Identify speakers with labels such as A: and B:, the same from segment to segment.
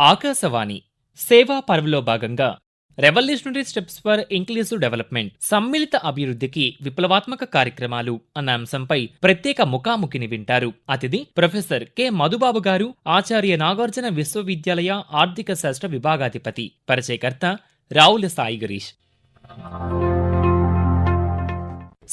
A: ఆకాశవాణి సేవా పర్వ్లో భాగంగా revolutionary steps for inclusive development సమ్మిళిత అభివృద్ధికి విప్లవాత్మక కార్యక్రమాలు అన్న అంశంపై ప్రత్యేక ముఖాముఖిని వింటారు. అతిథి ప్రొఫెసర్ కె మధుబాబు గారు, ఆచార్య నాగార్జున విశ్వవిద్యాలయ ఆర్థిక శాస్త్ర విభాగాధిపతి. పరిచయకర్త రావుల సాయి గిరీష్.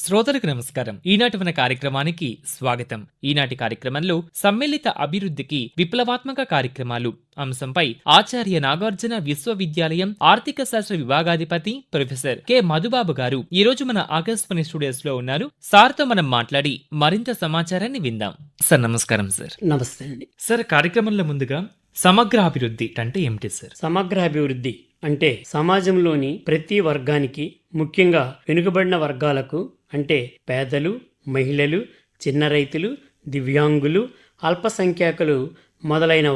A: శ్రోతలకు నమస్కారం. ఈనాటి మన కార్యక్రమానికి స్వాగతం. ఈనాటి కార్యక్రమంలో సమ్మిళిత అభివృద్ధికి విప్లవాత్మక కార్యక్రమాలు అంశంపై ఆచార్య నాగార్జున విశ్వవిద్యాలయం ఆర్థిక శాస్త్ర విభాగాధిపతి ప్రొఫెసర్ కె మధుబాబు గారు ఈ రోజు మన ఆకాశవాణి స్టూడియోస్ లో ఉన్నారు. సార్తో మనం మాట్లాడి మరింత సమాచారాన్ని విందాం. సార్ నమస్కారం. సార్
B: నమస్తే అండి.
A: సార్, కార్యక్రమంలో ముందుగా సమగ్ర అభివృద్ధి అంటే ఏమిటి సార్?
B: సమగ్ర అభివృద్ధి అంటే సమాజంలోని ప్రతి వర్గానికి, ముఖ్యంగా వెనుకబడిన వర్గాలకు అంటే పేదలు, మహిళలు, చిన్న రైతులు, దివ్యాంగులు, అల్పసంఖ్యాకులు మొదలైన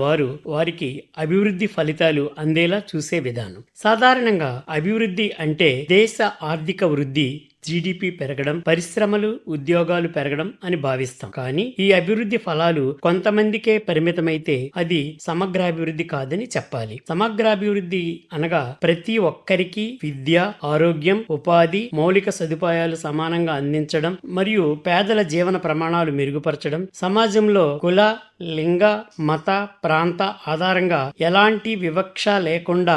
B: వారికి అభివృద్ధి ఫలితాలు అందేలా చూసే విధానం. సాధారణంగా అభివృద్ధి అంటే దేశ ఆర్థిక వృద్ధి, జీడిపి పెరగడం, పరిశ్రమలు, ఉద్యోగాలు పెరగడం అని భావిస్తాం. కానీ ఈ అభివృద్ధి ఫలాలు కొంతమందికే పరిమితమైతే అది సమగ్రాభివృద్ధి కాదని చెప్పాలి. సమగ్రాభివృద్ధి అనగా ప్రతి ఒక్కరికి విద్య, ఆరోగ్యం, ఉపాధి, మౌలిక సదుపాయాలు సమానంగా అందించడం మరియు పేదల జీవన ప్రమాణాలు మెరుగుపరచడం, సమాజంలో కుల, లింగ, మత, ప్రాంత ఆధారంగా ఎలాంటి వివక్ష లేకుండా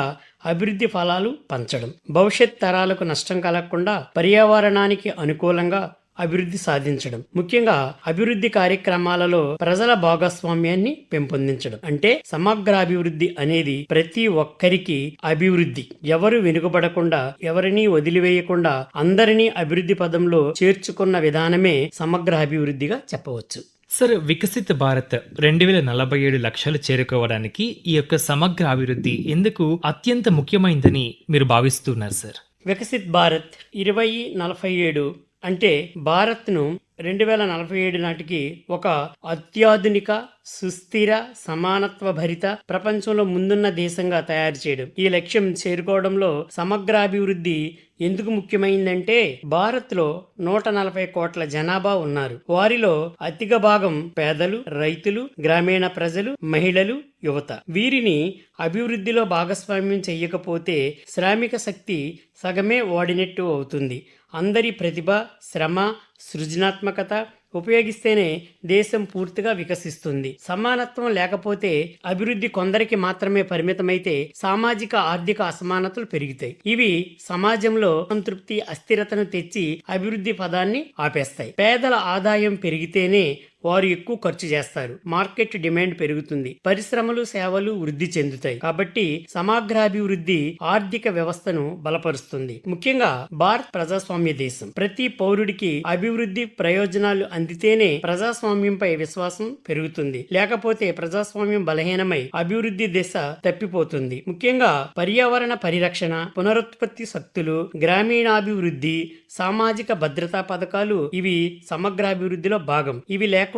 B: అభివృద్ధి ఫలాలు పంచడం, భవిష్యత్ తరాలకు నష్టం కలగకుండా పర్యావరణానికి అనుకూలంగా అభివృద్ధి సాధించడం. ముఖ్యంగా అభివృద్ధి కార్యక్రమాలలో ప్రజల భాగస్వామ్యాన్ని పెంపొందించడం. అంటే సమగ్రాభివృద్ధి అనేది ప్రతి ఒక్కరికి అభివృద్ధి, ఎవరు వెనుకబడకుండా, ఎవరిని వదిలివేయకుండా అందరినీ అభివృద్ధి పదంలో చేర్చుకున్న విధానమే సమగ్ర అభివృద్ధిగా చెప్పవచ్చు.
A: సార్, వికసిత్ భారత్ 2047 లక్షలు చేరుకోవడానికి ఈ యొక్క సమగ్ర అభివృద్ధి ఎందుకు అత్యంత ముఖ్యమైనదని మీరు భావిస్తున్నారు సార్?
B: వికసిత్ భారత్ 2047 అంటే భారత్ను 2047 నాటికి ఒక అత్యాధునిక, సుస్థిర, సమానత్వ భరిత, ప్రపంచంలో ముందున్న దేశంగా తయారు చేయడం. ఈ లక్ష్యం చేరుకోవడంలో సమగ్రాభివృద్ధి ఎందుకు ముఖ్యమైందంటే భారత్లో 140 కోట్ల జనాభా ఉన్నారు. వారిలో అధిక భాగం పేదలు, రైతులు, గ్రామీణ ప్రజలు, మహిళలు, యువత. వీరిని అభివృద్ధిలో భాగస్వామ్యం చెయ్యకపోతే శ్రామిక శక్తి సగమే వాడినట్టు అవుతుంది. అందరి ప్రతిభ, శ్రమ, సృజనాత్మకత ఉపయోగిస్తేనే దేశం పూర్తిగా వికసిస్తుంది. సమానత్వం లేకపోతే అభివృద్ధి కొందరికి మాత్రమే పరిమితమైతే సామాజిక ఆర్థిక అసమానతలు పెరుగుతాయి. ఇవి సమాజంలో సంతృప్తి, అస్థిరతను తెచ్చి అభివృద్ధి పదాన్ని ఆపేస్తాయి. పేదల ఆదాయం పెరిగితేనే వారు ఎక్కువ ఖర్చు చేస్తారు, మార్కెట్ డిమాండ్ పెరుగుతుంది, పరిశ్రమలు, సేవలు వృద్ధి చెందుతాయి. కాబట్టి సమగ్రాభివృద్ధి ఆర్థిక వ్యవస్థను బలపరుస్తుంది. ముఖ్యంగా భారత్ ప్రజాస్వామ్య దేశం. ప్రతి పౌరుడికి అభివృద్ధి ప్రయోజనాలు అందితేనే ప్రజాస్వామ్యంపై విశ్వాసం పెరుగుతుంది. లేకపోతే ప్రజాస్వామ్యం బలహీనమై అభివృద్ధి దిశ తప్పిపోతుంది. ముఖ్యంగా పర్యావరణ పరిరక్షణ, పునరుత్పత్తి శక్తులు, గ్రామీణాభివృద్ధి, సామాజిక భద్రతా పథకాలు ఇవి సమగ్రాభివృద్ధిలో భాగం. ఇవి లేకుండా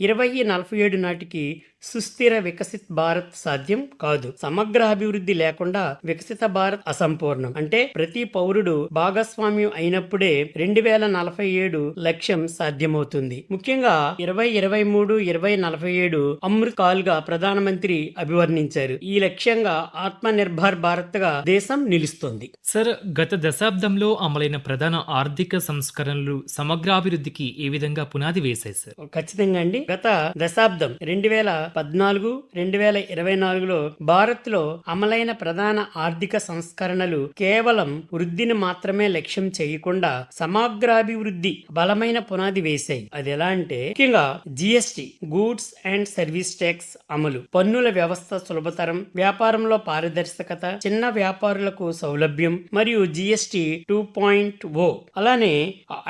B: 2047 నాటికి సుస్థిర వికసిత్ భారత్ సాధ్యం కాదు. సమగ్ర అభివృద్ధి లేకుండా వికసిత భారత్ అసంపూర్ణం. అంటే ప్రతి పౌరుడు భాగస్వామ్యం అయినప్పుడే 2047 లక్ష్యం సాధ్యమవుతుంది. ముఖ్యంగా 2023-2047 అమృత్ కాల్ గా ప్రధానమంత్రి అభివర్ణించారు. ఈ లక్ష్యంగా ఆత్మ నిర్భర్ భారత్ గా దేశం నిలుస్తుంది.
A: సార్, గత దశాబ్దంలో అమలైన ప్రధాన ఆర్థిక సంస్కరణలు సమగ్రాభివృద్ధికి ఏ విధంగా పునాది వేశాయి సార్?
B: ఖచ్చితంగా అండి. గత దశాబ్దం 2014-2024లో భారత్ లో అమలైన ప్రధాన ఆర్థిక సంస్కరణలు కేవలం వృద్ధిని మాత్రమే లక్ష్యం చేయకుండా సమగ్రాభివృద్ధి బలమైన పునాది వేశాయి. అది ఎలా అంటే ముఖ్యంగా GST, goods and service tax అమలు, పన్నుల వ్యవస్థ సులభతరం, వ్యాపారంలో పారదర్శకత, చిన్న వ్యాపారులకు సౌలభ్యం మరియు జిఎస్టి 2.0. అలానే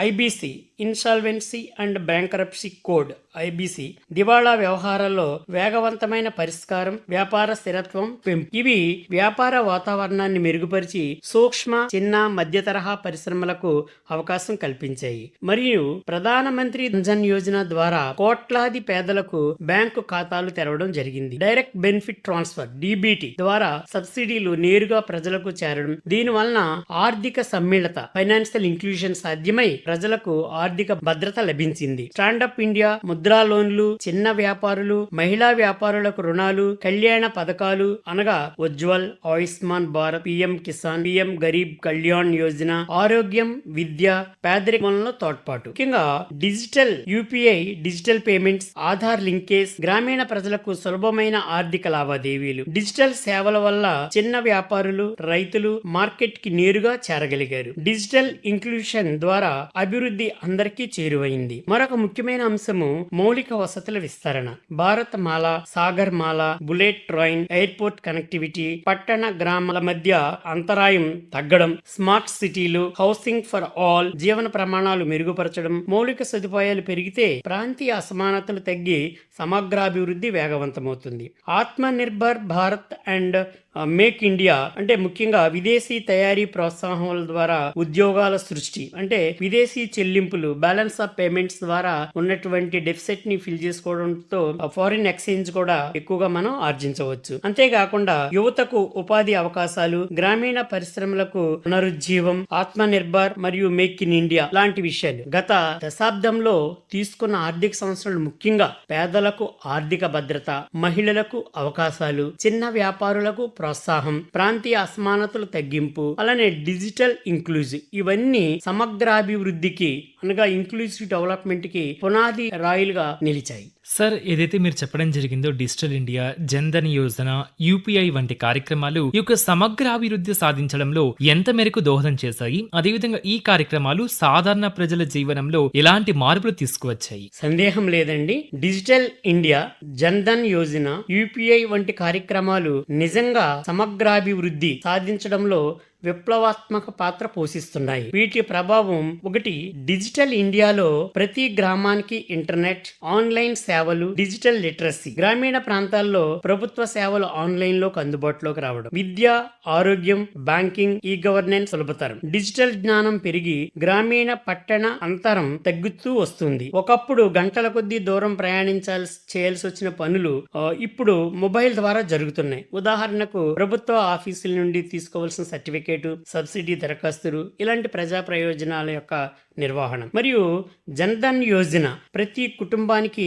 B: IBC, insolvency and bankruptcy code IBC, దివాళా వ్యవహారాల్లో వేగవంతమైన పరిష్కారం, వ్యాపార స్థిరత్వం పెంపు. ఇవి వ్యాపార వాతావరణాన్ని మెరుగుపరిచి సూక్ష్మ, చిన్న, మధ్య తరహా పరిశ్రమలకు అవకాశం కల్పించాయి. మరియు ప్రధానమంత్రి జన్ యోజన ద్వారా కోట్లాది పేదలకు బ్యాంకు ఖాతాలు తెరవడం జరిగింది. డైరెక్ట్ బెనిఫిట్ ట్రాన్స్ఫర్ డిబిటి ద్వారా సబ్సిడీలు నేరుగా ప్రజలకు చేరడం. దీని వలన ఆర్థిక సమ్మిళత, ఫైనాన్షియల్ ఇంక్లూజన్ సాధ్యమై ప్రజలకు ఆర్థిక భద్రత లభించింది. స్టాండప్ ఇండియా, ముద్రా లోన్లు, చిన్న వ్యాపారులు, మహిళా మహిళా వ్యాపారులకు రుణాలు, కళ్యాణ పథకాలు అనగా ఉజ్వల్, ఆయుష్మాన్ భారత్, పిఎం కిసాన్, పిఎం గరీబ్ కళ్యాణ్ యోజన, ఆరోగ్యం, విద్య, పేదరికంలో తోడ్పాటు. ముఖ్యంగా digital UPI, digital payments, Aadhaar linkage, గ్రామీణ ప్రజలకు సులభమైన ఆర్థిక లావాదేవీలు. డిజిటల్ సేవల వల్ల చిన్న వ్యాపారులు, రైతులు మార్కెట్ కి నేరుగా చేరగలిగారు. డిజిటల్ ఇంక్లూషన్ ద్వారా అభివృద్ధి అందరికీ చేరువైంది. మరొక ముఖ్యమైన అంశము మౌలిక వసతుల విస్తరణ. భారత్ మాల, సాగర్ మాల, బుల్లెట్ ట్రైన్, ఎయిర్పోర్ట్ కనెక్టివిటీ, పట్టణ గ్రామాల మధ్య అంతరాయం తగ్గడం, స్మార్ట్ సిటీలు, హౌసింగ్ ఫర్ ఆల్, జీవన ప్రమాణాలు మెరుగుపరచడం, మౌలిక సదుపాయాలు పెరిగితే ప్రాంతీయ అసమానతలు తగ్గి సమగ్రాభివృద్ధి వేగవంతమవుతుంది. ఆత్మ nirbhar Bharat and make India అంటే ముఖ్యంగా విదేశీ తయారీ ప్రోత్సాహముల ద్వారా ఉద్యోగాల సృష్టి, అంటే విదేశీ చెల్లింపులు, బ్యాలెన్స్ ఆఫ్ పేమెంట్స్ ద్వారా ఉన్నటువంటి డెఫిసిట్ ని ఫిల్ చేసుకోవడంతో ఫారిన్ ఎక్స్చేంజ్ కూడా ఎక్కువగా మనం ఆర్జించవచ్చు. అంతేకాకుండా యువతకు ఉపాధి అవకాశాలు, గ్రామీణ పరిశ్రమలకు పునరుజ్జీవం, ఆత్మ నిర్భర్ మరియు మేక్ ఇన్ ఇండియా లాంటి విషయాలు. గత దశాబ్దంలో తీసుకున్న ఆర్థిక సంవత్సరాలు ముఖ్యంగా పేదలకు ఆర్థిక భద్రత, మహిళలకు అవకాశాలు, చిన్న వ్యాపారులకు ప్రోత్సాహం, ప్రాంతీయ అసమానతలు తగ్గింపు, అలానే డిజిటల్ ఇంక్లూజివ్, ఇవన్నీ సమగ్రాభివృద్ధికి అనగా ఇంక్లూజివ్ డెవలప్మెంట్ కి పునాది రాయిలుగా నిలిచాయి.
A: సార్, ఏదైతే మీరు చెప్పడం జరిగిందో digital India, Jan Dhan Yojana, UPI వంటి కార్యక్రమాలు ఈ యొక్క సమగ్ర అభివృద్ధి సాధించడంలో ఎంత మేరకు దోహదం చేశాయి? అదేవిధంగా ఈ కార్యక్రమాలు సాధారణ ప్రజల జీవనంలో ఎలాంటి మార్పులు తీసుకువచ్చాయి?
B: సందేహం లేదండి. Digital India, Jan Dhan Yojana, UPI వంటి కార్యక్రమాలు నిజంగా సమగ్రాభివృద్ధి సాధించడంలో విప్లవాత్మక పాత్ర పోషిస్తున్నాయి. వీటి ప్రభావం ఒకటి, డిజిటల్ ఇండియాలో ప్రతి గ్రామానికి ఇంటర్నెట్, ఆన్లైన్ సేవలు, డిజిటల్ లిటరసీ, గ్రామీణ ప్రాంతాల్లో ప్రభుత్వ సేవలు ఆన్లైన్ లోకి అందుబాటులోకి రావడం, విద్య, ఆరోగ్యం, బ్యాంకింగ్, ఈ గవర్నెన్స్ సులభతరం, డిజిటల్ జ్ఞానం పెరిగి గ్రామీణ పట్టణ అంతరం తగ్గుతూ వస్తుంది. ఒకప్పుడు గంటల కొద్దీ దూరం చేయాల్సి వచ్చిన పనులు ఇప్పుడు మొబైల్ ద్వారా జరుగుతున్నాయి. ఉదాహరణకు ప్రభుత్వ ఆఫీసుల నుండి తీసుకోవాల్సిన సర్టిఫికేట్, సబ్సిడీ దరఖాస్తులు, ఇలాంటి ప్రజా ప్రయోజనాల యొక్క నిర్వహణ. మరియు జన్ధన్ యోజన ప్రతి కుటుంబానికి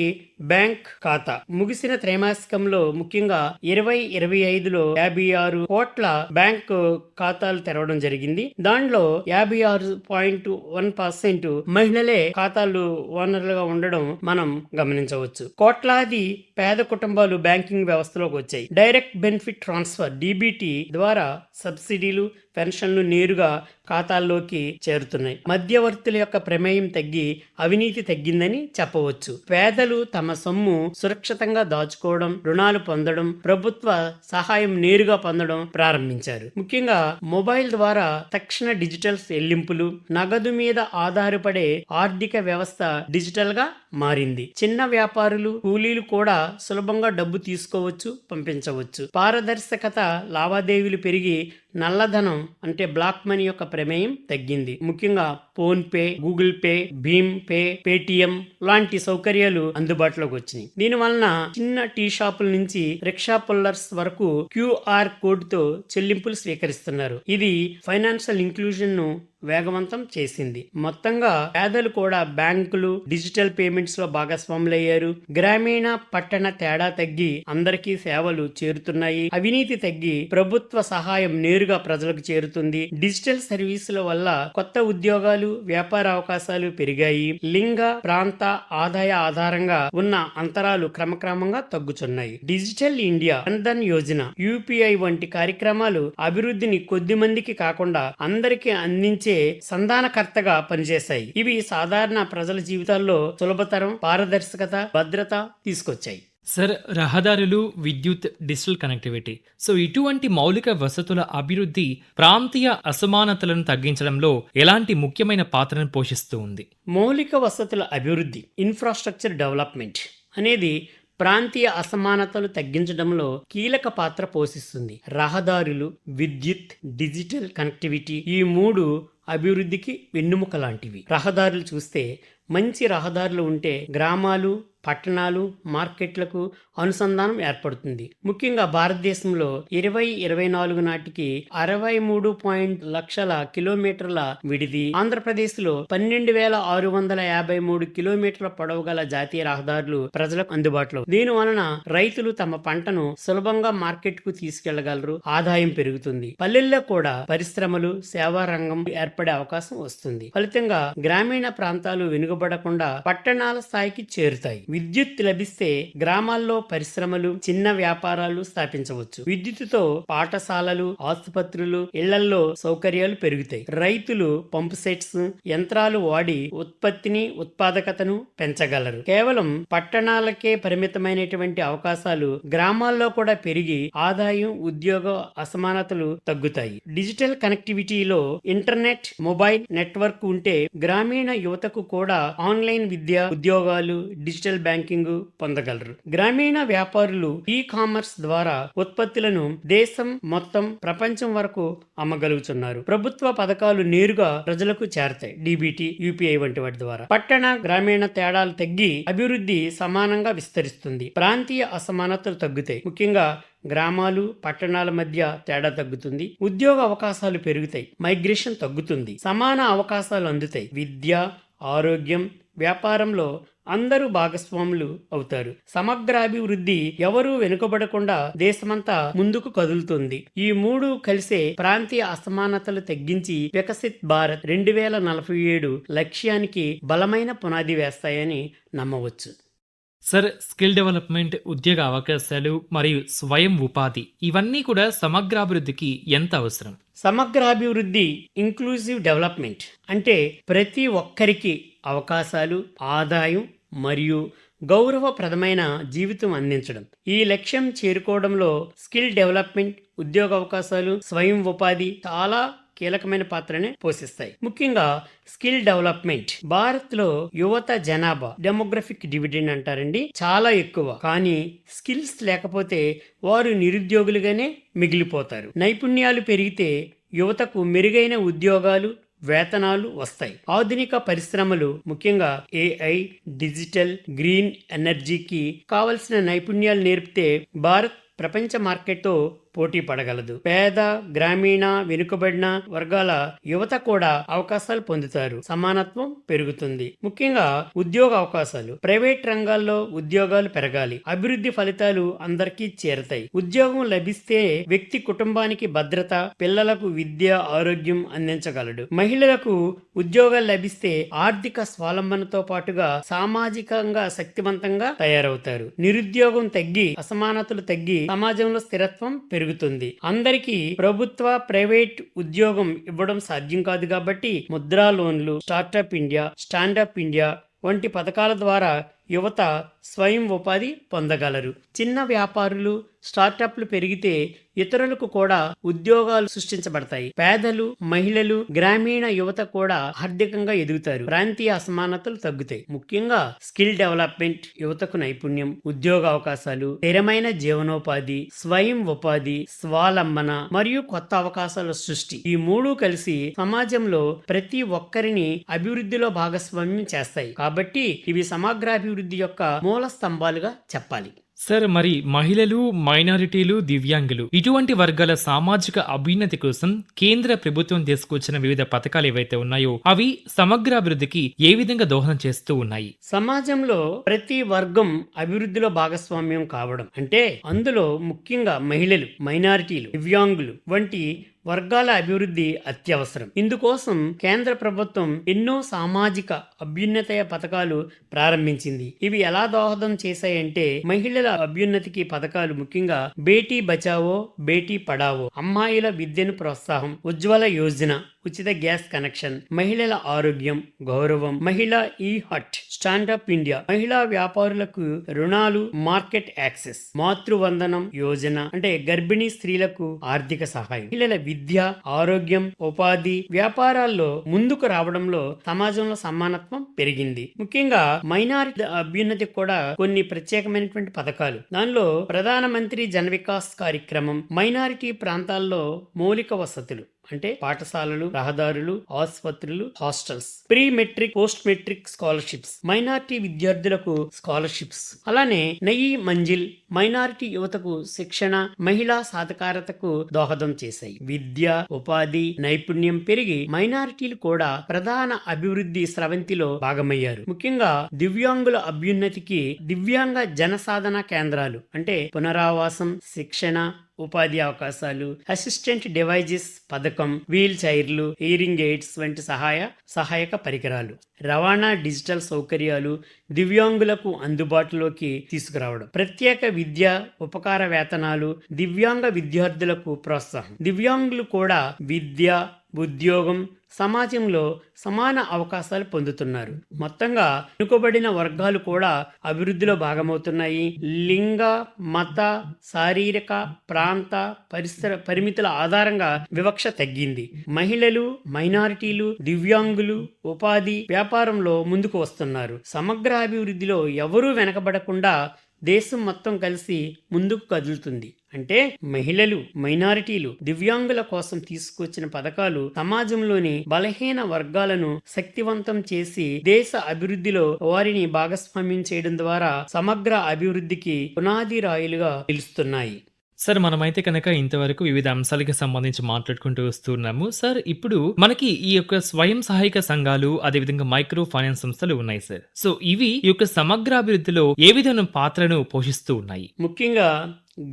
B: బ్యాంక్ ఖాతా. ముగిసిన త్రైమాసికంలో ముఖ్యంగా 2025లో 56 కోట్ల బ్యాంక్ ఖాతాలు తెరవడం జరిగింది. దానిలో 56.1% మహిళలే ఖాతాలు ఓనర్లుగా ఉండడం మనం గమనించవచ్చు. కోట్లాది పేద కుటుంబాలు బ్యాంకింగ్ వ్యవస్థలోకి వచ్చాయి. డైరెక్ట్ బెనిఫిట్ ట్రాన్స్ఫర్, డీబీటీ ద్వారా సబ్సిడీలు, పెన్షన్లు నేరుగా ఖాతాల్లోకి చేరుతున్నాయి. మధ్యవర్తుల యొక్క ప్రమేయం తగ్గి అవినీతి తగ్గిందని చెప్పవచ్చు. పేదలు తమ సొమ్ము సురక్షితంగా దాచుకోవడం, రుణాలు పొందడం, ప్రభుత్వ సహాయం నేరుగా పొందడం ప్రారంభించారు. ముఖ్యంగా మొబైల్ ద్వారా తక్షణ డిజిటల్ చెల్లింపులు, నగదు మీద ఆధారపడే ఆర్థిక వ్యవస్థ డిజిటల్ గా మారింది. చిన్న వ్యాపారులు, కూలీలు కూడా సులభంగా డబ్బు తీసుకోవచ్చు, పంపించవచ్చు. పారదర్శకత, లావాదేవీలు పెరిగి నల్లధనం అంటే బ్లాక్ మనీ యొక్క ప్రమేయం తగ్గింది. ముఖ్యంగా ఫోన్ పే, గూగుల్ పే, భీమ్ పే, పేటిఎం లాంటి సౌకర్యాలు అందుబాటులోకి వచ్చినాయి. దీని వలన చిన్న టీ షాపుల నుంచి రిక్షా పుల్లర్స్ వరకు QR కోడ్ తో చెల్లింపులు స్వీకరిస్తున్నారు. ఇది ఫైనాన్షియల్ ఇంక్లూజన్ ను వేగవంతం చేసింది. మొత్తంగా పేదలు కూడా బ్యాంకులు, డిజిటల్ పేమెంట్స్ లో భాగస్వాములయ్యారు. గ్రామీణ పట్టణ తేడా తగ్గి అందరికీ సేవలు చేరుతున్నాయి. అవినీతి తగ్గి ప్రభుత్వ సహాయం నేరుగా ప్రజలకు చేరుతుంది. డిజిటల్ సర్వీసుల వల్ల కొత్త ఉద్యోగాలు, వ్యాపార అవకాశాలు పెరిగాయి. లింగ, ప్రాంత, ఆదాయ ఆధారంగా ఉన్న అంతరాలు క్రమక్రమంగా తగ్గుతున్నాయి. Digital India, Jan Dhan Yojana, UPI వంటి కార్యక్రమాలు అభివృద్ధిని కొద్ది మందికి కాకుండా అందరికీ అందించే సంధానకర్తగా పనిచేశాయి. ఇవి సాధారణ ప్రజల జీవితాల్లో సులభతరం, పారదర్శకత, భద్రత తీసుకొచ్చాయి.
A: సార్, రహదారులు, విద్యుత్, డిజిటల్ కనెక్టివిటీ, సో ఇటువంటి మౌలిక వసతుల అభివృద్ధి ప్రాంతీయ అసమానతలను తగ్గించడంలో ఎలాంటి ముఖ్యమైన పాత్రను పోషిస్తూ ఉంది?
B: మౌలిక వసతుల అభివృద్ధి, ఇన్ఫ్రాస్ట్రక్చర్ డెవలప్మెంట్ అనేది ప్రాంతీయ అసమానతలు తగ్గించడంలో కీలక పాత్ర పోషిస్తుంది. రహదారులు, విద్యుత్, డిజిటల్ కనెక్టివిటీ, ఈ మూడు అభివృద్ధికి వెన్నుముక లాంటివి. రహదారులు చూస్తే మంచి రహదారులు ఉంటే గ్రామాలు, పట్టణాలు, మార్కెట్లకు అనుసంధానం ఏర్పడుతుంది. ముఖ్యంగా భారతదేశంలో 2024 నాటికి 63 లక్షల కిలోమీటర్ల విడిది, ఆంధ్రప్రదేశ్లో 12,653 కిలోమీటర్ల పొడవు గల జాతీయ రహదారులు ప్రజలకు అందుబాటులో. దీని వలన రైతులు తమ పంటను సులభంగా మార్కెట్ కు తీసుకెళ్లగలరు, ఆదాయం పెరుగుతుంది. పల్లెల్లో కూడా పరిశ్రమలు, సేవా రంగం ఏర్పడే అవకాశం వస్తుంది. ఫలితంగా గ్రామీణ ప్రాంతాలు వెనుకబడకుండా పట్టణాల స్థాయికి చేరుతాయి. విద్యుత్ లభిస్తే గ్రామాల్లో పరిశ్రమలు, చిన్న వ్యాపారాలు స్థాపించవచ్చు. విద్యుత్తుతో పాఠశాలలు, ఆసుపత్రులు, ఇళ్లల్లో సౌకర్యాలు పెరుగుతాయి. రైతులు పంపు సెట్స్, యంత్రాలు వాడి ఉత్పత్తిని, ఉత్పాదకతను పెంచగలరు. కేవలం పట్టణాలకే పరిమితమైనటువంటి అవకాశాలు గ్రామాల్లో కూడా పెరిగి ఆదాయం, ఉద్యోగ అసమానతలు తగ్గుతాయి. డిజిటల్ కనెక్టివిటీలో ఇంటర్నెట్, మొబైల్ నెట్వర్క్ ఉంటే గ్రామీణ యువతకు కూడా ఆన్లైన్ విద్య, ఉద్యోగాలు, డిజిటల్ బ్యాంకింగ్ పొందగలరు. గ్రామీణ వ్యాపారులు ఈ కామర్స్ ద్వారా ఉత్పత్తులను దేశం మొత్తం, ప్రపంచం వరకు అమ్మగలుగుతున్నారు. ప్రభుత్వ పథకాలు నేరుగా ప్రజలకు చేరతాయి. డిబిటి, యూపీఐ వంటి వాటి ద్వారా పట్టణ, గ్రామీణ తేడాలు తగ్గి అభివృద్ధి సమానంగా విస్తరిస్తుంది. ప్రాంతీయ అసమానతలు తగ్గుతాయి. ముఖ్యంగా గ్రామాలు, పట్టణాల మధ్య తేడా తగ్గుతుంది. ఉద్యోగ అవకాశాలు పెరుగుతాయి. మైగ్రేషన్ తగ్గుతుంది. సమాన అవకాశాలు అందుతాయి. విద్య, ఆరోగ్యం, వ్యాపారంలో అందరూ భాగస్వాములు అవుతారు. సమగ్రాభివృద్ధి ఎవరూ వెనుకబడకుండా దేశమంతా ముందుకు కదులుతుంది. ఈ మూడు కలిసే ప్రాంతీయ అసమానతలు తగ్గించి వికసిత్ భారత్ 2047 లక్ష్యానికి బలమైన పునాది వేస్తాయని నమ్మవచ్చు.
A: సార్, స్కిల్ డెవలప్మెంట్, ఉద్యోగ అవకాశాలు మరియు స్వయం ఉపాధి ఇవన్నీ కూడా సమగ్రాభివృద్ధికి ఎంత అవసరం?
B: సమగ్రాభివృద్ధి, ఇంక్లూజివ్ డెవలప్మెంట్ అంటే ప్రతి ఒక్కరికి అవకాశాలు, ఆదాయం మరియు గౌరవప్రదమైన జీవితం అందించడం. ఈ లక్ష్యం చేరుకోవడంలో స్కిల్ డెవలప్మెంట్, ఉద్యోగ అవకాశాలు, స్వయం ఉపాధి చాలా కీలకమైన పాత్రనే పోషిస్తాయి. ముఖ్యంగా స్కిల్ డెవలప్మెంట్. భారత్ లో యువత జనాభా, డెమోగ్రఫిక్ డివిడెండ్ అంటారండి, చాలా ఎక్కువ. కానీ స్కిల్స్ లేకపోతే వారు నిరుద్యోగులుగానే మిగిలిపోతారు. నైపుణ్యాలు పెరిగితే యువతకు మెరుగైన ఉద్యోగాలు, వేతనాలు వస్తాయి. ఆధునిక పరిశ్రమలు, ముఖ్యంగా ఏఐ, డిజిటల్, గ్రీన్ ఎనర్జీకి కావలసిన నైపుణ్యాలు నేర్పితే భారత్ ప్రపంచ మార్కెట్తో పోటీ పడగలదు. పేద, గ్రామీణ, వెనుకబడిన వర్గాల యువత కూడా అవకాశాలు పొందుతారు. సమానత్వం పెరుగుతుంది. ముఖ్యంగా ఉద్యోగ అవకాశాలు. ప్రైవేట్ రంగాల్లో ఉద్యోగాలు పెరగాలి. అభివృద్ధి ఫలితాలు అందరికీ చేరతాయి. ఉద్యోగం లభిస్తే వ్యక్తి కుటుంబానికి భద్రత, పిల్లలకు విద్య, ఆరోగ్యం అందించగలడు. మహిళలకు ఉద్యోగాలు లభిస్తే ఆర్థిక స్వావలంబనతో పాటుగా సామాజికంగా శక్తివంతంగా తయారవుతారు. నిరుద్యోగం తగ్గి, అసమానతలు తగ్గి సమాజంలో స్థిరత్వం పెరుగుతుంది. అందరికీ ప్రభుత్వ, ప్రైవేట్ ఉద్యోగం ఇవ్వడం సాధ్యం కాదు కాబట్టి ముద్రా లోన్లు, స్టార్టప్ ఇండియా, స్టాండప్ ఇండియా వంటి పథకాల ద్వారా యువత స్వయం ఉపాధి పొందగలరు. చిన్న వ్యాపారులు, స్టార్టప్లు పెరిగితే ఇతరులకు కూడా ఉద్యోగాలు సృష్టించబడతాయి. పేదలు, మహిళలు, గ్రామీణ యువత కూడా ఆర్థికంగా ఎదుగుతారు. ప్రాంతీయ అసమానతలు తగ్గుతాయి. ముఖ్యంగా స్కిల్ డెవలప్మెంట్ యువతకు నైపుణ్యం, ఉద్యోగ అవకాశాలు, స్థిరమైన జీవనోపాధి, స్వయం ఉపాధి, స్వావలంబన మరియు కొత్త అవకాశాల సృష్టి. ఈ మూడు కలిసి సమాజంలో ప్రతి ఒక్కరిని అభివృద్ధిలో భాగస్వామ్యం చేస్తాయి. కాబట్టి ఇవి సమగ్రాభివృద్ధి యొక్క మూల స్తంభాలుగా చెప్పాలి.
A: సార్, మరి మహిళలు, మైనారిటీలు, దివ్యాంగులు ఇటువంటి వర్గాల సామాజిక అభ్యున్నతి కోసం కేంద్ర ప్రభుత్వం తీసుకొచ్చిన వివిధ పథకాలు ఏవైతే ఉన్నాయో అవి సమగ్రాభివృద్ధికి ఏ విధంగా దోహదం చేస్తూ ఉన్నాయి?
B: సమాజంలో ప్రతి వర్గం అభివృద్ధిలో భాగస్వామ్యం కావడం అంటే అందులో ముఖ్యంగా మహిళలు, మైనారిటీలు, దివ్యాంగులు వంటి వర్గాల అభివృద్ధి అత్యవసరం. ఇందుకోసం కేంద్ర ప్రభుత్వం ఎన్నో సామాజిక అభ్యున్నత పథకాలు ప్రారంభించింది. ఇవి ఎలా దోహదం చేశాయంటే మహిళల అభ్యున్నతికి పథకాలు ముఖ్యంగా బేటీ బచావో, బేటీ పడావో, అమ్మాయిల విద్యను ప్రోత్సాహం, ఉజ్వల యోజన, ఉచిత గ్యాస్ కనెక్షన్, మహిళల ఆరోగ్యం, గౌరవం, మహిళా ఈ హట్, స్టాండప్ ఇండియా, మహిళా వ్యాపారులకు రుణాలు, మార్కెట్ యాక్సెస్, మాతృవందనం యోజన అంటే గర్భిణీ స్త్రీలకు ఆర్థిక సహాయం, మహిళల విద్య, ఆరోగ్యం, ఉపాధి, వ్యాపారాల్లో ముందుకు రావడంలో సమాజంలో సమానత్వం పెరిగింది. ముఖ్యంగా మైనారిటీ అభ్యున్నతికి కూడా కొన్ని ప్రత్యేకమైనటువంటి పథకాలు. దానిలో ప్రధానమంత్రి జన వికాస్ కార్యక్రమం, మైనారిటీ ప్రాంతాల్లో మౌలిక వసతులు, అంటే పాఠశాలలు, రహదారులు, ఆసుపత్రులు, hostels, pre matric, post matric scholarships, minority విద్యార్థులకు స్కాలర్షిప్స్, అలానే నయీ మంజిల్ మైనారిటీ యువతకు శిక్షణ, మహిళా సాధికారతకు దోహదం చేశాయి. విద్య, ఉపాధి, నైపుణ్యం పెరిగి మైనారిటీలు కూడా ప్రధాన అభివృద్ధి స్రవంతిలో భాగమయ్యారు. ముఖ్యంగా దివ్యాంగుల అభ్యున్నతికి దివ్యాంగ జనసాధన కేంద్రాలు అంటే పునరావాసం, శిక్షణ, ఉపాధి అవకాశాలు, అసిస్టెంట్ డివైజెస్ పథకం, వీల్ చైర్లు, హియరింగ్ ఎయిడ్స్ వంటి సహాయక పరికరాలు, రవాణా, డిజిటల్ సౌకర్యాలు దివ్యాంగులకు అందుబాటులోకి తీసుకురావడం, ప్రత్యేక విద్య, ఉపకార వేతనాలు, దివ్యాంగ విద్యార్థులకు ప్రోత్సాహం. దివ్యాంగులు కూడా విద్య, ఉద్యోగం, సమాజంలో సమాన అవకాశాలు పొందుతున్నారు. మొత్తంగా వెనుకబడిన వర్గాలు కూడా అభివృద్ధిలో భాగమవుతున్నాయి. లింగ, మత, శారీరక, ప్రాంత, పరిమితుల ఆధారంగా వివక్ష తగ్గింది. మహిళలు, మైనారిటీలు, దివ్యాంగులు ఉపాధి, వ్యాపారంలో ముందుకు వస్తున్నారు. సమగ్ర అభివృద్ధిలో ఎవరూ వెనకబడకుండా దేశం మొత్తం కలిసి ముందుకు కదులుతుంది. అంటే మహిళలు, మైనారిటీలు, దివ్యాంగుల కోసం తీసుకొచ్చిన పథకాలు సమాజంలోని బలహీన వర్గాలను శక్తివంతం చేసి దేశ అభివృద్ధిలో వారిని భాగస్వామ్యం చేయడం ద్వారా సమగ్ర అభివృద్ధికి పునాది రాయిలుగా నిలుస్తున్నాయి.
A: సార్, మనమైతే కనుక ఇంతవరకు వివిధ అంశాలకు సంబంధించి మాట్లాడుకుంటూ వస్తున్నాము. సార్, ఇప్పుడు మనకి ఈ యొక్క స్వయం సహాయక సంఘాలు, అదేవిధంగా మైక్రో ఫైనాన్స్ సంస్థలు ఉన్నాయి సార్. సో ఇవి ఈ యొక్క సమగ్ర అభివృద్ధిలో ఏ విధమైన పాత్రను పోషిస్తూ ఉన్నాయి?
B: ముఖ్యంగా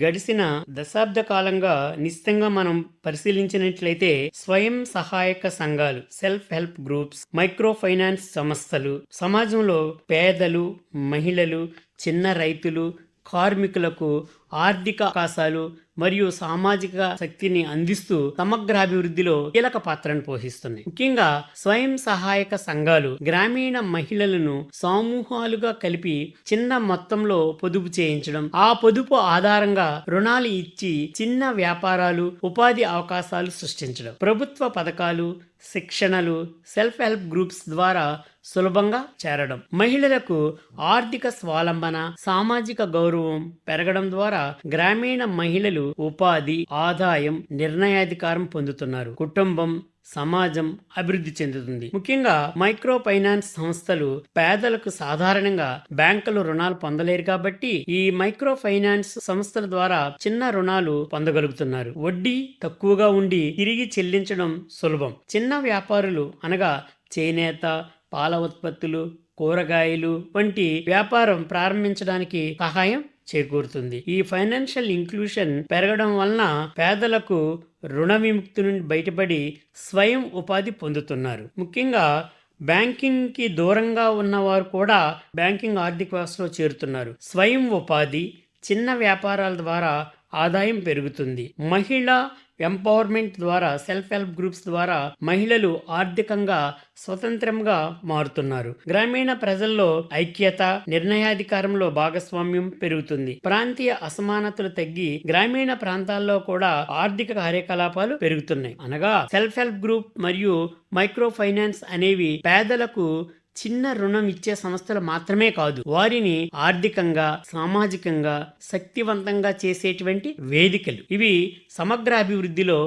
B: గడిచిన దశాబ్ద కాలంగా నిశ్చితంగా మనం పరిశీలించినట్లయితే స్వయం సహాయక సంఘాలు, self help groups, micro finance సంస్థలు సమాజంలో పేదలు, మహిళలు, చిన్న రైతులు, కార్మికులకు ఆర్థిక అవకాశాలు మరియు సామాజిక శక్తిని అందిస్తూ సమగ్రాభివృద్ధిలో కీలక పాత్రను పోషిస్తున్నాయి. ముఖ్యంగా స్వయం సహాయక సంఘాలు గ్రామీణ మహిళలను సమూహాలుగా కలిపి చిన్న మొత్తంలో పొదుపు చేయించడం, ఆ పొదుపు ఆధారంగా రుణాలు ఇచ్చి చిన్న వ్యాపారాలు, ఉపాధి అవకాశాలు సృష్టించడం, ప్రభుత్వ పథకాలు, శిక్షణలు, సెల్ఫ్ హెల్ప్ గ్రూప్స్ ద్వారా సులభంగా చేరడం, మహిళలకు ఆర్థిక స్వావలంబన, సామాజిక గౌరవం పెరగడం ద్వారా గ్రామీణ మహిళలు ఉపాధి, ఆదాయం, నిర్ణయాధికారం పొందుతున్నారు. కుటుంబం, సమాజం అభివృద్ధి చెందుతుంది. ముఖ్యంగా మైక్రో ఫైనాన్స్ సంస్థలు పేదలకు సాధారణంగా బ్యాంకులు రుణాలు పొందలేరు కాబట్టి ఈ మైక్రో ఫైనాన్స్ సంస్థల ద్వారా చిన్న రుణాలు పొందగలుగుతున్నారు. వడ్డీ తక్కువగా ఉండి తిరిగి చెల్లించడం సులభం. చిన్న వ్యాపారులు అనగా చేనేత, పాల ఉత్పత్తులు, కూరగాయలు వంటి వ్యాపారం ప్రారంభించడానికి సహాయం చేకూరుతుంది. ఈ ఫైనాన్షియల్ ఇంక్లూషన్ పెరగడం వలన పేదలకు రుణ విముక్తి నుండి బయటపడి స్వయం ఉపాధి పొందుతున్నారు. ముఖ్యంగా బ్యాంకింగ్ కి దూరంగా ఉన్నవారు కూడా బ్యాంకింగ్ ఆర్థిక వ్యవస్థలో చేరుతున్నారు. స్వయం ఉపాధి, చిన్న వ్యాపారాల ద్వారా ఆదాయం పెరుగుతుంది. మహిళా ఎంపవర్మెంట్ ద్వారా, సెల్ఫ్ హెల్ప్ గ్రూప్స్ ద్వారా మహిళలు ఆర్థికంగా స్వతంత్రంగా మారుతున్నారు. గ్రామీణ ప్రజల్లో ఐక్యత, నిర్ణయాధికారంలో భాగస్వామ్యం పెరుగుతుంది. ప్రాంతీయ అసమానతలు తగ్గి గ్రామీణ ప్రాంతాల్లో కూడా ఆర్థిక కార్యకలాపాలు పెరుగుతున్నాయి. అనగా సెల్ఫ్ హెల్ప్ గ్రూప్ మరియు మైక్రో ఫైనాన్స్ అనేవి పేదలకు చిన్న రుణం ఇచ్చే సంస్థలు మాత్రమే కాదు, వారిని ఆర్థికంగా, సామాజికంగా శక్తివంతంగా చేసేటువంటి వేదికలు. ఇవి సమగ్ర అభివృద్ధిలో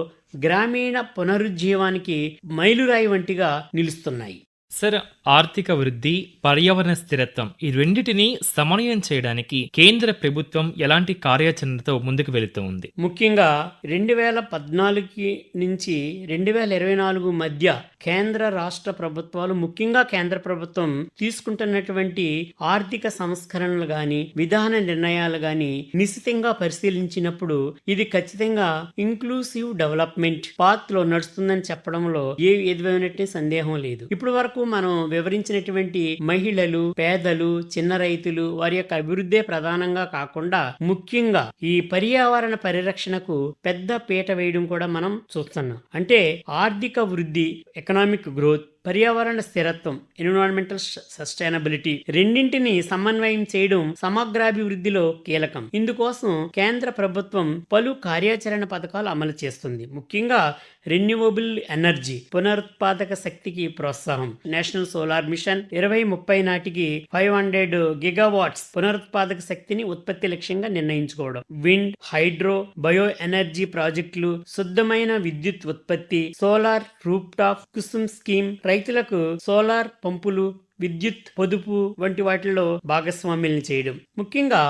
B: గ్రామీణ పునరుజ్జీవానికి మైలురాయి వంటిగా నిలుస్తున్నాయి.
A: సార్, ఆర్థిక వృద్ధి, పర్యావరణ స్థిరత్వం ఈ రెండింటిని సమన్వయం చేయడానికి కేంద్ర ప్రభుత్వం ఎలాంటి కార్యాచరణతో ముందుకు వెళుతూ ఉంది?
B: ముఖ్యంగా 2014 నుంచి 2024 మధ్య కేంద్ర రాష్ట్ర ప్రభుత్వాలు, ముఖ్యంగా కేంద్ర ప్రభుత్వం తీసుకుంటున్నటువంటి ఆర్థిక సంస్కరణలు గాని, విధాన నిర్ణయాలు గాని నిశితంగా పరిశీలించినప్పుడు ఇది ఖచ్చితంగా ఇంక్లూసివ్ డెవలప్మెంట్ పాత్ లో నడుస్తుందని చెప్పడంలో ఏ విధమైనటువంటి సందేహం లేదు. ఇప్పటి వరకు మనం వివరించినటువంటి మహిళలు, పేదలు, చిన్న రైతులు వారి యొక్క అభివృద్ధే ప్రధానంగా కాకుండా ముఖ్యంగా ఈ పర్యావరణ పరిరక్షణకు పెద్ద పీట వేయడం కూడా మనం చూస్తున్నాం. అంటే ఆర్థిక వృద్ధి, ఎకనామిక్ గ్రోత్, పర్యావరణ స్థిరత్వం, ఎన్విరాన్మెంటల్ సస్టైనబిలిటీ రెండింటిని సమన్వయం చేయడం సమగ్రాభివృద్ధిలో కీలకం. ఇందుకోసం కేంద్ర ప్రభుత్వం పలు కార్యాచరణ పథకాలు అమలు చేస్తుంది. ముఖ్యంగా రెన్యూవబుల్ ఎనర్జీ, పునరుత్పాదక శక్తికి ప్రోత్సాహం. నేషనల్ సోలార్ మిషన్ 2030 నాటికి 500 గిగావాట్స్ పునరుత్పాదక శక్తిని ఉత్పత్తి లక్ష్యంగా నిర్ణయించుకోవడం. విండ్, హైడ్రో, బయో ఎనర్జీ ప్రాజెక్టులు, శుద్ధమైన విద్యుత్ ఉత్పత్తి, solar roof top Kusum scheme, రైతులకు సోలార్ పంపులు, విద్యుత్ పొదుపు వంటి వాటిల్లో భాగస్వామ్యాలను చేయడం. ముఖ్యంగా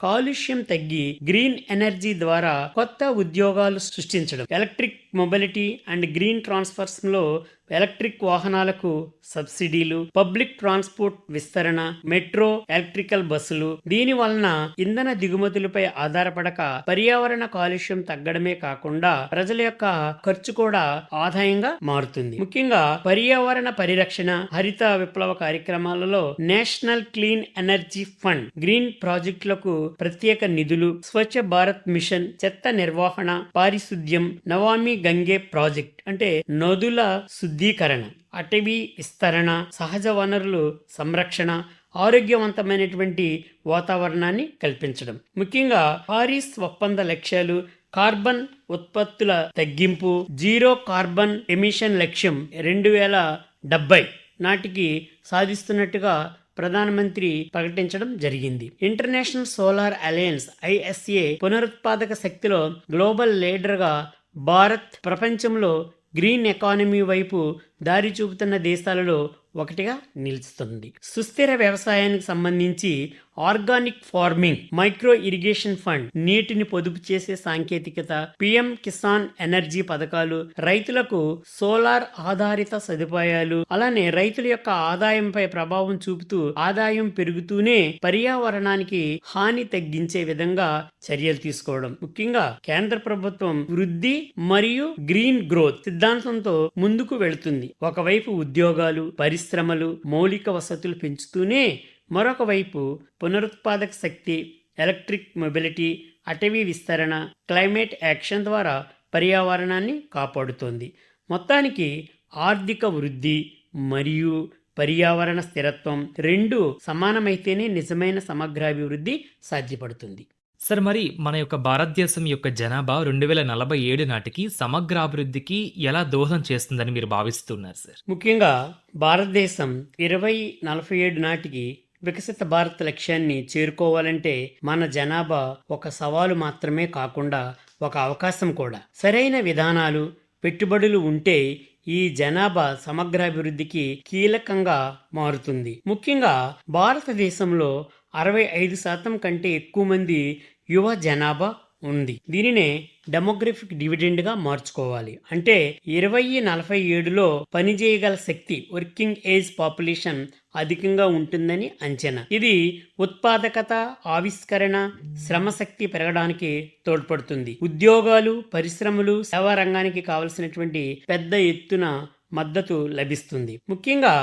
B: కాలుష్యం తగ్గి గ్రీన్ ఎనర్జీ ద్వారా కొత్త ఉద్యోగాలు సృష్టించడం. Electric mobility and green transfers లో ఎలక్ట్రిక్ వాహనాలకు సబ్సిడీలు, పబ్లిక్ ట్రాన్స్పోర్ట్ విస్తరణ, మెట్రో, ఎలక్ట్రికల్ బస్సులు. దీని వలన ఇంధన దిగుమతులపై ఆధారపడక పర్యావరణ కాలుష్యం తగ్గడమే కాకుండా ప్రజల యొక్క ఖర్చు కూడా ఆదాయంగా మారుతుంది. ముఖ్యంగా పర్యావరణ పరిరక్షణ, హరిత విప్లవ కార్యక్రమాలలో national clean energy fund, green ప్రాజెక్టులకు ప్రత్యేక నిధులు, స్వచ్ఛ భారత్ మిషన్, చెత్త నిర్వహణ, పారిశుద్ధ్యం, నమామి గంగే ప్రాజెక్ట్ అంటే నదుల శుద్ధీకరణ, అటవీ విస్తరణ, సహజ వనరులు సంరక్షణ, ఆరోగ్యవంతమైనటువంటి వాతావరణాన్ని కల్పించడం. ముఖ్యంగా పారిస్ ఒప్పంద లక్ష్యాలు, కార్బన్ ఉత్పత్తుల తగ్గింపు, జీరో కార్బన్ ఎమిషన్ లక్ష్యం 2070 నాటికి సాధిస్తున్నట్టుగా ప్రధానమంత్రి ప్రకటించడం జరిగింది. ఇంటర్నేషనల్ సోలార్ అలయన్స్ ISA పునరుత్పాదక శక్తిలో గ్లోబల్ లీడర్ గా భారత్ ప్రపంచంలో గ్రీన్ ఎకానమీ వైపు దారి చూపుతున్న దేశాలలో ఒకటిగా నిలుస్తుంది. సుస్థిర వ్యవసాయానికి సంబంధించి organic farming, micro irrigation fund, నీటిని పొదుపు చేసే సాంకేతికత, పిఎం కిసాన్ ఎనర్జీ పథకాలు, రైతులకు సోలార్ ఆధారిత సదుపాయాలు, అలానే రైతుల యొక్క ఆదాయంపై ప్రభావం చూపుతూ ఆదాయం పెరుగుతూనే పర్యావరణానికి హాని తగ్గించే విధంగా చర్యలు తీసుకోవడం. ముఖ్యంగా కేంద్ర ప్రభుత్వం వృద్ధి మరియు గ్రీన్ గ్రోత్ సిద్ధాంతంతో ముందుకు వెళుతుంది. ఒకవైపు ఉద్యోగాలు, పరిశ్రమలు, మౌలిక వసతులు పెంచుతూనే మరొక వైపు పునరుత్పాదక శక్తి, ఎలక్ట్రిక్ మొబిలిటీ, అటవీ విస్తరణ, క్లైమేట్ యాక్షన్ ద్వారా పర్యావరణాన్ని కాపాడుతోంది. మొత్తానికి ఆర్థిక వృద్ధి మరియు పర్యావరణ స్థిరత్వం రెండు సమానమైతేనే నిజమైన సమగ్రాభివృద్ధి సాధ్యపడుతుంది.
A: సార్, మరి మన యొక్క భారతదేశం యొక్క జనాభా 2047 నాటికి సమగ్రాభివృద్ధికి ఎలా దోహదం చేస్తుందని మీరు భావిస్తున్నారు సార్?
B: ముఖ్యంగా భారతదేశం 2047 నాటికి వికసిత భారత్ లక్ష్యాన్ని చేరుకోవాలంటే మన జనాభా ఒక సవాలు మాత్రమే కాకుండా ఒక అవకాశం కూడా. సరైన విధానాలు, పెట్టుబడులు ఉంటే ఈ జనాభా సమగ్రాభివృద్ధికి కీలకంగా మారుతుంది. ముఖ్యంగా భారతదేశంలో 65% కంటే ఎక్కువ మంది యువ జనాభా ఉంది. దీనినే డెమోగ్రఫిక్ డివిడెండ్ గా మార్చుకోవాలి. అంటే 2047లో పనిచేయగల శక్తి, వర్కింగ్ ఏజ్ పాపులేషన్ అధికంగా ఉంటుందని అంచనా. ఇది ఉత్పాదకత, ఆవిష్కరణ, శ్రమశక్తి పెరగడానికి తోడ్పడుతుంది. ఉద్యోగాలు, పరిశ్రమలు, సేవా రంగానికి కావలసినటువంటి పెద్ద ఎత్తున మద్దతు లభిస్తుంది. ముఖ్యంగా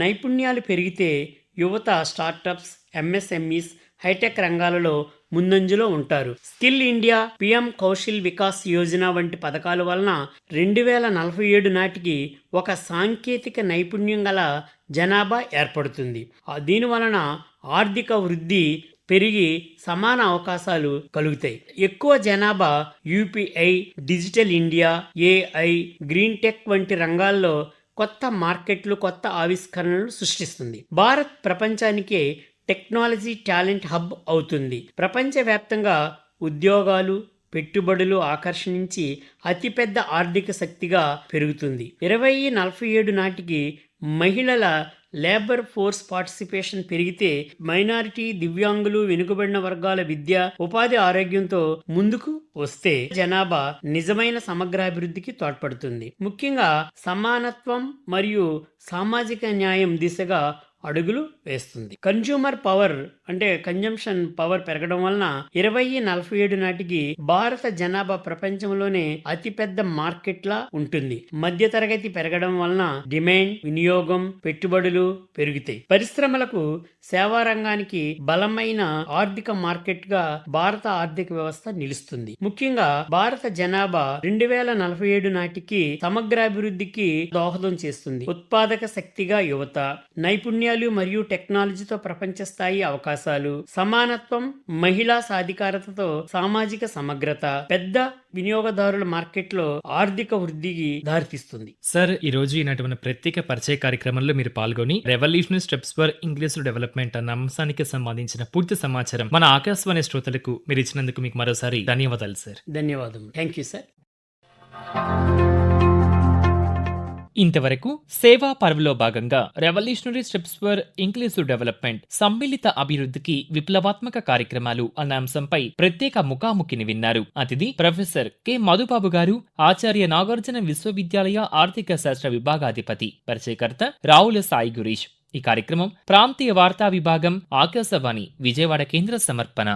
B: నైపుణ్యాలు పెరిగితే యువత స్టార్టప్స్, MSMEs, హైటెక్ రంగాలలో ముందంజలో ఉంటారు. Skill India, PM Kaushal Vikas Yojana వంటి పథకాల వలన 2047 నాటికి ఒక సాంకేతిక నైపుణ్యం గల జనాభా ఏర్పడుతుంది. దీని వలన ఆర్థిక వృద్ధి పెరిగి సమాన అవకాశాలు కలుగుతాయి. ఎక్కువ జనాభా UPI, digital India, AI, green tech వంటి రంగాల్లో కొత్త మార్కెట్లు, కొత్త ఆవిష్కరణలు సృష్టిస్తుంది. భారత్ ప్రపంచానికే టెక్నాలజీ టాలెంట్ హబ్ అవుతుంది. ప్రపంచవ్యాప్తంగా ఉద్యోగాలు, పెట్టుబడులు ఆకర్షించి అతిపెద్ద ఆర్థిక శక్తిగా పెరుగుతుంది. 2047 నాటికి మహిళల లేబర్ ఫోర్స్ పార్టిసిపేషన్ పెరిగితే మైనారిటీ, దివ్యాంగులు, వెనుకబడిన వర్గాల విద్య, ఉపాధి, ఆరోగ్యంతో ముందుకు వస్తే జనాభా నిజమైన సమగ్రాభివృద్ధికి తోడ్పడుతుంది. ముఖ్యంగా సమానత్వం మరియు సామాజిక న్యాయం దిశగా అడుగులు వేస్తుంది. కన్జ్యూమర్ పవర్ అంటే కన్జంప్షన్ పవర్ పెరగడం వలన 2047 నాటికి భారత జనాభా ప్రపంచంలోనే అతిపెద్ద మార్కెట్ లా ఉంటుంది. మధ్య తరగతి పెరగడం వలన డిమాండ్, వినియోగం, పెట్టుబడులు పెరుగుతాయి. పరిశ్రమలకు, సేవా రంగానికి బలమైన ఆర్థిక మార్కెట్ గా భారత ఆర్థిక వ్యవస్థ నిలుస్తుంది. ముఖ్యంగా భారత జనాభా 2047 నాటికి సమగ్రాభివృద్ధికి దోహదం చేస్తుంది. ఉత్పాదక శక్తిగా యువత, నైపుణ్యాలు మరియు టెక్నాలజీతో ప్రపంచ స్థాయి అవకాశాలు, సమానత్వం, మహిళా సాధికారతతో సామాజిక సమగ్రత, పెద్ద వినియోగదారుల మార్కెట్లో ఆర్థిక వృద్ధికి దారితీస్తుంది.
A: సార్, ఈ రోజు ఈనాటి మన ప్రత్యేక పరిచయ కార్యక్రమంలో మీరు పాల్గొని revolutionary steps for English development అన్న అంశానికి సంబంధించిన పూర్తి సమాచారం మన ఆకాశవాణి శ్రోతలకు మీరు ఇచ్చినందుకు మీకు మరోసారి ధన్యవాదాలు సార్.
B: ధన్యవాదములు. Thank you sir.
A: ఇంతవరకు సేవా పర్వ్లో భాగంగా revolutionary steps for inclusive development, సమ్మిళిత అభివృద్ధికి విప్లవాత్మక కార్యక్రమాలు అన్న అంశంపై ప్రత్యేక ముఖాముఖిని విన్నారు. అతిథి ప్రొఫెసర్ కె మధుబాబు గారు, ఆచార్య నాగార్జున విశ్వవిద్యాలయ ఆర్థిక శాస్త్ర విభాగాధిపతి. పరిచయకర్త రావుల సాయి గురీష్. ఈ కార్యక్రమం ప్రాంతీయ వార్తా విభాగం, ఆకాశవాణి విజయవాడ కేంద్ర సమర్పణ.